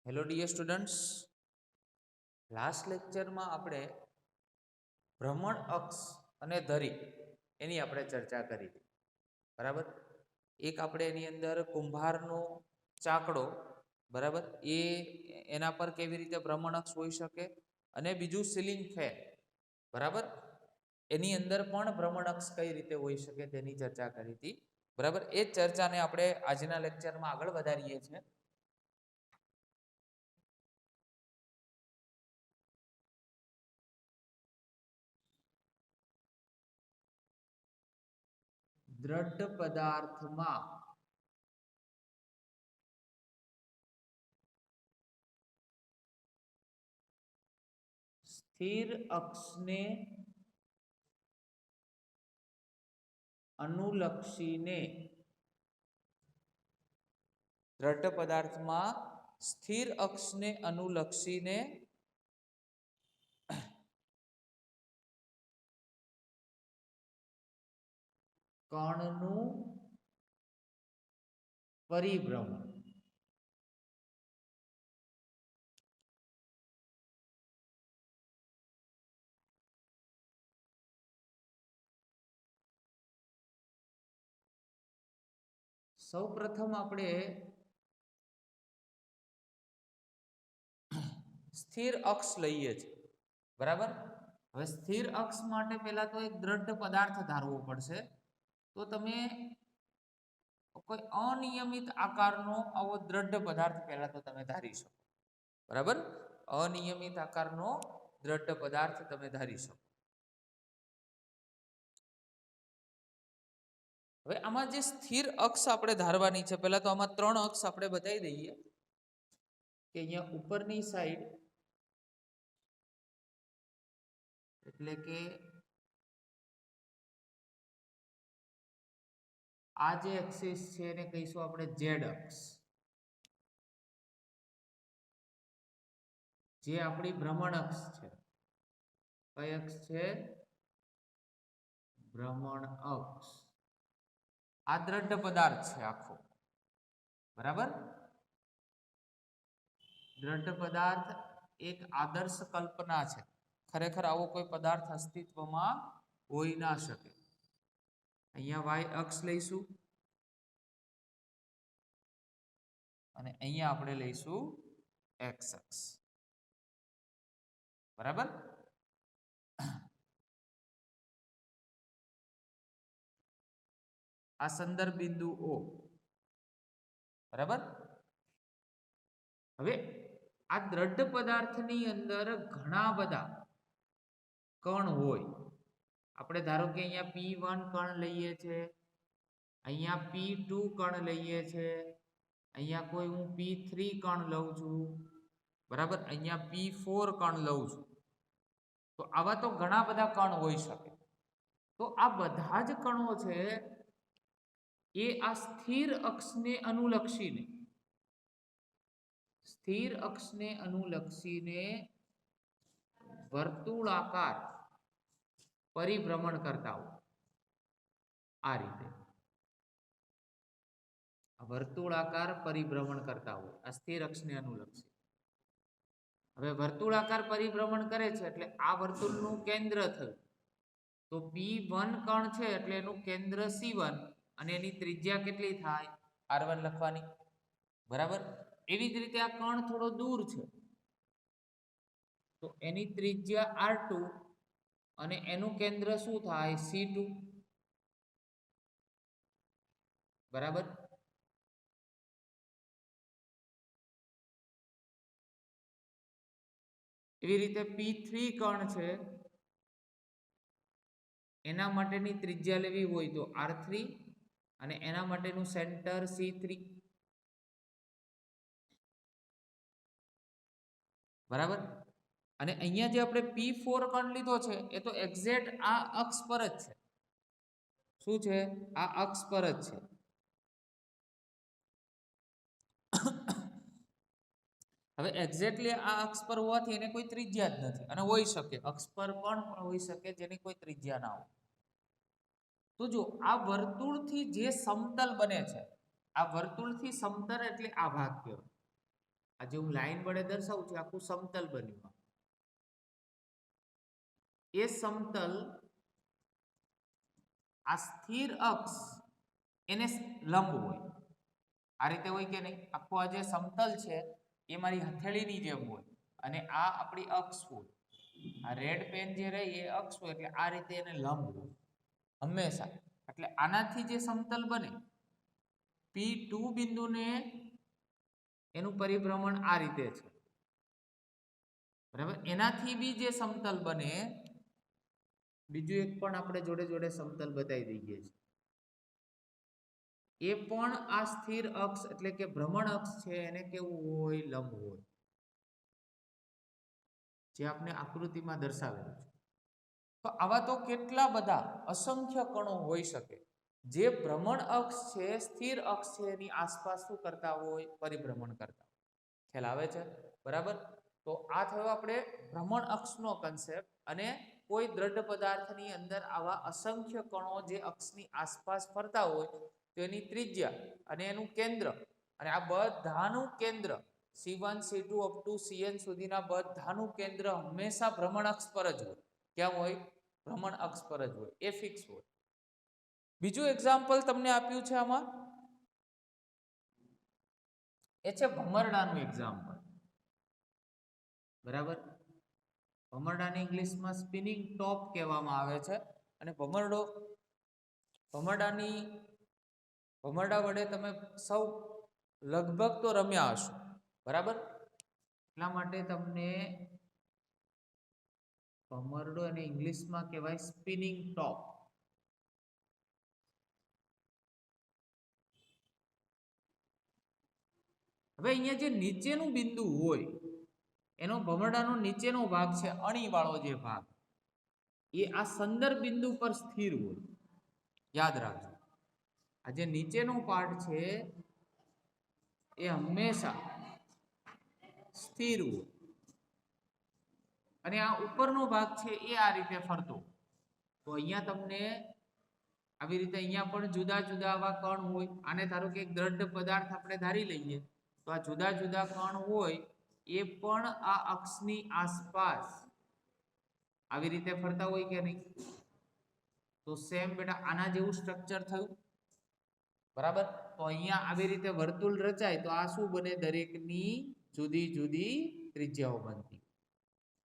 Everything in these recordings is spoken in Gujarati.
હેલો ડિયર સ્ટુડન્ટ્સ, લાસ્ટ લેક્ચરમાં આપણે ભ્રમણ અક્ષ અને ધરી એની આપણે ચર્ચા કરી હતી. બરાબર. એક આપણે એની અંદર કુંભારનો ચાકડો, બરાબર, એના પર કેવી રીતે ભ્રમણ અક્ષ હોઈ શકે, અને બીજું સીલિંગ ફેન, બરાબર, એની અંદર પણ ભ્રમણ અક્ષ કઈ રીતે હોઈ શકે તેની ચર્ચા કરી હતી. બરાબર. એ જ ચર્ચાને આપણે આજના લેક્ચરમાં આગળ વધારીએ છીએ. દ્રઢ પદાર્થમાં સ્થિર અક્ષને અનુલક્ષીને દ્રઢ પદાર્થમાં સ્થિર અક્ષને અનુલક્ષીને કણનું પરિભ્રમણ સૌપ્રથમ આપણે સ્થિર અક્ષ લઈએ છીએ. બરાબર. હવે સ્થિર અક્ષ માટે પહેલા તો એક દ્રઢ પદાર્થ ધારવો પડશે. તો તમે કોઈ અનિયમિત આકારનો આવો દ્રઢ પદાર્થ પહેલા તો તમે ધારી શકો. બરાબર. અનિયમિત આકારનો દ્રઢ પદાર્થ તમે ધારી શકો. હવે આમાં જે સ્થિર અક્ષ આપણે ધારવાની છે, પહેલા તો આમાં 3 અક્ષ આપણે બતાવી દઈએ કે અહીંયા ઉપરની સાઈડ એટલે કે આ જે એક્સિસ છે એને કહીશું આપણે ઝેડ અક્ષ, જે આપણી ભ્રમણ અક્ષ છે. કઈ અક્ષ છે? ભ્રમણ અક્ષ. આ દ્રઢ પદાર્થ છે આખો. બરાબર. દ્રઢ પદાર્થ એક આદર્શ કલ્પના છે. ખરેખર આવો કોઈ પદાર્થ અસ્તિત્વમાં હોઈ ના શકે. અહીંયા વાય અક્ષ લઈશું અને અહીંયા આપણે લઈશું એક્સ અક્ષ. બરાબર. આ સંદર્ભ બિંદુ ઓ. બરાબર. હવે આ દ્રઢ પદાર્થની અંદર ઘણા બધા કણ હોય. આપણે ધારો કે અહીંયા P1 કણ લઈએ છે, અહીંયા P2 કણ લઈએ છે, અહીંયા કોઈ હું P3 કણ લઉં છું. બરાબર. અહીંયા P4 કણ લઉં છું. તો આવા તો ઘણા બધા કણ હોઈ શકે. તો આ બધા જ કણો છે એ આ સ્થિર અક્ષને અનુલક્ષીને વર્તુળાકાર પરિભ્રમણ કરતા હોય. આ રીતે વર્તુળાકાર પરિભ્રમણ કરતા હોય આ સ્થિર અક્ષને અનુલક્ષી. હવે વર્તુળાકાર પરિભ્રમણ કરે છે એટલે આ વર્તુળનું કેન્દ્ર થયું. તો P1 કણ છે એટલે એનું કેન્દ્ર C1 અને એની ત્રિજ્યા કેટલી થાય? R1 લખવાની. બરાબર. એવી જ રીતે આ કણ થોડો દૂર છે તો એની ત્રિજ્યા R2 અને એનું કેન્દ્ર શું થાય? C2. બરાબર. એવી રીતે P3 કણ છે, એના માટેની ત્રિજ્યા લેવી હોય તો R3 અને એના માટેનું સેન્ટર C3. બરાબર. અને અહીંયા જે આપણે P4 કણ લીધો છે એ તો એક્ઝેક્ટ આ અક્ષ પર જ છે. શું છે? આ અક્ષ પર જ છે. હવે એક્ઝેક્ટલી આ અક્ષ પર હોવાથી એને કોઈ ત્રિજ્યા જ નથી, અને હોઈ શકે અક્ષ પર પણ હોઈ શકે જેની કોઈ ત્રિજ્યા ના હોય. તો જો આ વર્તુળથી જે સમતલ બને છે, આ વર્તુળથી સમતલ એટલે આ ભાગ કહેવાય. આજે હું લાઈન વડે દર્શાવું છું, આખું સમતલ બન્યું. એ સમતલ આ સ્થિર અક્ષ એને લંબ હોય. આ રીતે હોય કે નહીં? આખું આ જે સમતલ છે એ મારી હથેળીની જેમ હોય અને આ આપણી અક્ષ હોય. આ રેડ પેન જે રહી એ અક્ષ હોય એટલે આ રીતે એને લંબ હોય હંમેશા. એટલે આનાથી જે સમતલ બને P2 બિંદુને એનું પરિભ્રમણ આ રીતે છે, બરાબર. એનાથી બી જે સમતલ બને, બીજું એક પણ આપણે જોડે જોડે સમતલ બતાવી દઈએ છીએ. એ પણ આ સ્થિર અક્ષ એટલે કે ભ્રમણ અક્ષ છે એને કેવું હોય? લંબ હોય, જે આપણે આકૃતિમાં દર્શાવેલું છે. તો આવા તો કેટલા બધા અસંખ્ય કણો હોઈ શકે જે ભ્રમણ અક્ષ છે, સ્થિર અક્ષ છે એની આસપાસ શું કરતા હોય? પરિભ્રમણ કરતા. ખ્યાલ આવે છે? બરાબર. તો આ થયો આપણે ભ્રમણ અક્ષનો કન્સેપ્ટ. અને કોઈ દ્રઢ પદાર્થની અંદર આવા અસંખ્ય કણો જે અક્ષની આસપાસ ફરતા હોય તો એની ત્રિજ્યા અને એનું કેન્દ્ર, અને આ બધાનું કેન્દ્ર C1 C2 up to Cn સુધીના બધાનું કેન્દ્ર હંમેશા ભ્રમણ અક્ષ પર જ હોય. ક્યાં હોય? ભ્રમણ અક્ષ પર જ હોય, એ ફિક્સ હોય. બીજું એક્ઝામ્પલ તમને આપ્યું છે આમાં, એ છે ભમરડાનું એક્ઝામ્પલ. બરાબર. ભમરડાને ઇંગ્લિશમાં સ્પિનિંગ ટોપ કહેવામાં આવે છે. અને ભમરડા વડે તમે સૌ લગભગ તો રમ્યા હશો, બરાબર. એટલા માટે તમને ભમરડો અને ઇંગ્લિશમાં કહેવાય સ્પિનિંગ ટોપ. હવે અહીંયા જે નીચેનું બિંદુ હોય એનો ભમરડાનો નીચેનો ભાગ છે, અણીવાળો જે ભાગ, એ આ સંદર્ભ બિંદુ પર સ્થિર હોય. યાદ રાખજો, આ જે નીચેનો પાર્ટ છે એ હંમેશા સ્થિર હોય અને આ ઉપરનો ભાગ છે એ આ રીતે ફરતો. તો અહીંયા તમને આવી રીતે અહીંયા પણ જુદા જુદા આવા કણ હોય. આને ધારો કે એક દ્રઢ પદાર્થ આપણે ધારી લઈએ તો આ જુદા જુદા કણ હોય એ પણ આ અક્ષની આસપાસ આવી રીતે ફરતા હોય કે નહીં? તો સેમ બેટા આના જેવું સ્ટ્રક્ચર થયું, બરાબર. તો અહીંયા આવી રીતે વર્તુળ રચાય તો આ શું બને? દરેકની જુદી જુદી ત્રિજ્યાઓ બનતી.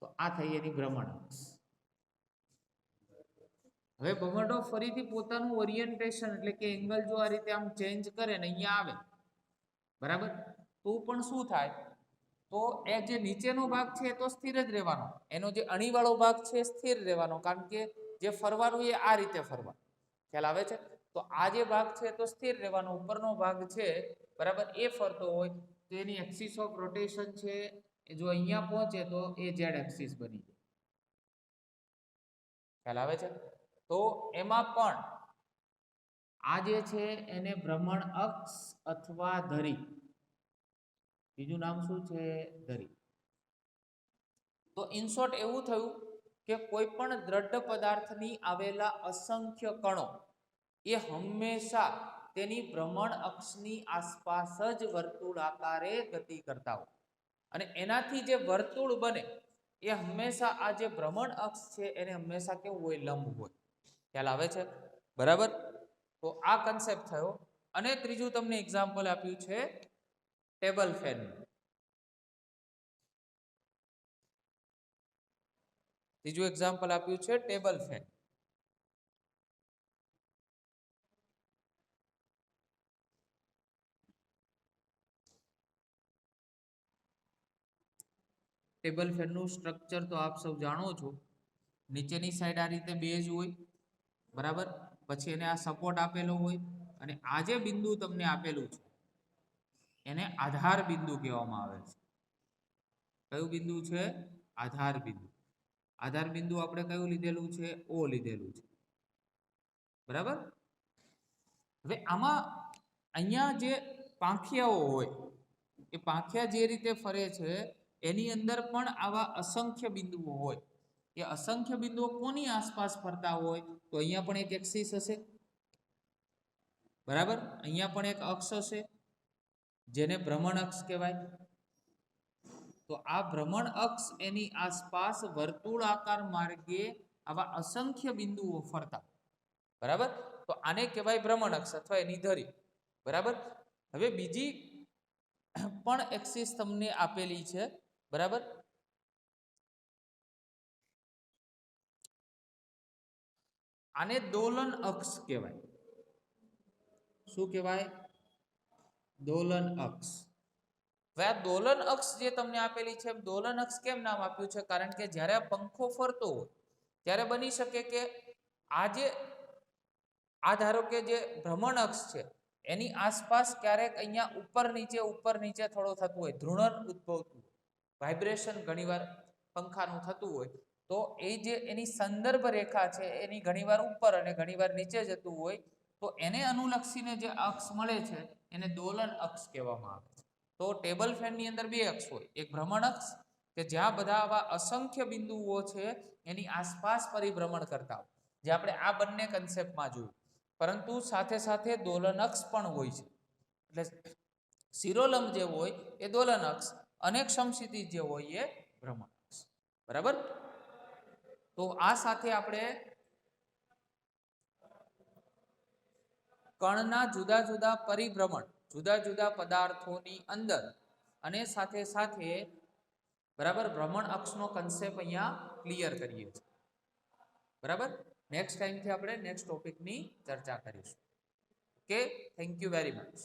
તો આ થઈ એની ભ્રમણ અક્ષ. હવે ભમરડો ફરીથી પોતાનું ઓરિએન્ટેશન એટલે કે એંગલ જો આ રીતે આમ ચેન્જ કરે ને અહીંયા આવે, બરાબર, તો પણ શું થાય? તો એ જે નીચેનો ભાગ છે એ તો સ્થિર જ રહેવાનો, એનો જે અણીવાળો ભાગ છે એ સ્થિર રહેવાનો, કારણ કે જે ફરવાનું એ આ રીતે ફરવાનું. ખ્યાલ આવે છે? તો આ જે ભાગ છે તો સ્થિર રહેવાનો, ઉપરનો ભાગ છે, બરાબર, એ ફરતો હોય. તો એની એક્સિસ ઓફ રોટેશન છે એ જો અહીંયા પહોંચે તો એ ઝેડ એક્સિસ બની જાય. ખ્યાલ આવે છે? તો એમાં પણ આ જે છે એને ભ્રમણ અક્ષ અથવા ધરી, બીજું નામ શું છે? ધરી. તો ઇન શોર્ટ એવું થયું કે કોઈ પણ દ્રઢ પદાર્થની આવેલા અસંખ્ય કણો એ હંમેશા તેની ભ્રમણ અક્ષની આસપાસ જ વર્તુળાકારે ગતિ કરતા હોય. અને એનાથી જે વર્તુળ બને એ હંમેશા આ જે ભ્રમણ અક્ષ છે એને હંમેશા કેવું હોય? લંબ હોય. ખ્યાલ આવે છે? બરાબર. તો આ કન્સેપ્ટ થયો. અને ત્રીજું તમને એક્ઝામ્પલ આપ્યું છે ટેબલ ફેન. ત્રીજું એક્ઝામ્પલ આપ્યું છે ટેબલ ફેન. ટેબલ ફેનનું સ્ટ્રક્ચર તો આપ સૌ જાણો છો. નીચેની સાઈડ આ રીતે બેઝ હોય, બરાબર. પછી એને આ સપોર્ટ આપેલો હોય અને આ જે બિંદુ તમને આપેલું છે એને આધાર બિંદુ કહેવામાં આવે છે. કયું બિંદુ છે? આધાર બિંદુ. આધાર બિંદુ આપણે કયું લીધેલું છે? ઓ લીધેલું છે, બરાબર. હવે આમાં અહીંયા જે પાંખિયાઓ હોય એ પાંખિયા જે રીતે ફરે છે એની અંદર પણ આવા અસંખ્ય બિંદુઓ હોય. એ અસંખ્ય બિંદુઓ કોની આસપાસ ફરતા હોય? તો અહીંયા પણ એક એક્સિસ હશે, બરાબર. અહીંયા પણ એક અક્ષ હશે જેને ભ્રમણ અક્ષ કહેવાય. તો આ ભ્રમણ અક્ષ એની આસપાસ વર્તુળાકાર માર્ગે આવા અસંખ્ય બિંદુઓ ફરતા, બરાબર. તો આને કહેવાય ભ્રમણ અક્ષ અથવા એની ધરી, બરાબર. હવે બીજી પણ એક્સિસ તમને આપેલી છે, બરાબર. આને દોલન અક્ષ કહેવાય. શું કહેવાય? દોલન અક્ષ. હવે આ દોલન અક્ષ જે તમને આપેલી છે, દોલન અક્ષ કેમ નામ આપ્યું છે? કારણ કે જ્યારે આ પંખો ફરતો હોય ત્યારે બની શકે કે આ ધારો કે જે ભ્રમણ અક્ષ છે એની આસપાસ ક્યારેક અહીંયા ઉપર નીચે થોડો થતું હોય, ધ્રુણન ઉદ્ભવતું, વાઇબ્રેશન ઘણીવાર પંખાનું થતું હોય, તો એ જે એની સંદર્ભ રેખા છે એની ઘણીવાર ઉપર અને ઘણીવાર નીચે જતું હોય, તો એને અનુલક્ષીને જે અક્ષ મળે છે એને દોલન અક્ષ કહેવામાં આવે છે. તો ટેબલ ફેનની અંદર બે અક્ષ હોય, એક ભ્રમણ અક્ષ કે જ્યાં બધા આવા અસંખ્ય બિંદુઓ છે એની આસપાસ પરિભ્રમણ કરતા હોય, જે આપણે આ બંને કન્સેપ્ટમાં જોયું. પરંતુ સાથે સાથે દોલન અક્ષ પણ હોય છે. એટલે શિરોલંબ જે હોય એ દોલન અક્ષ અને સમક્ષિતિજ જે હોય એ ભ્રમણ અક્ષ, બરાબર. તો આ સાથે આપણે કણના જુદા જુદા પરિભ્રમણ, જુદા જુદા પદાર્થોની અંદર અને સાથે સાથે, બરાબર, ભ્રમણ અક્ષનો કન્સેપ્ટ અહીંયા ક્લિયર કરીએ છીએ, બરાબર. નેક્સ્ટ ટાઈમથી આપણે નેક્સ્ટ ટોપિકની ચર્ચા કરીશું. Okay, thank you very much.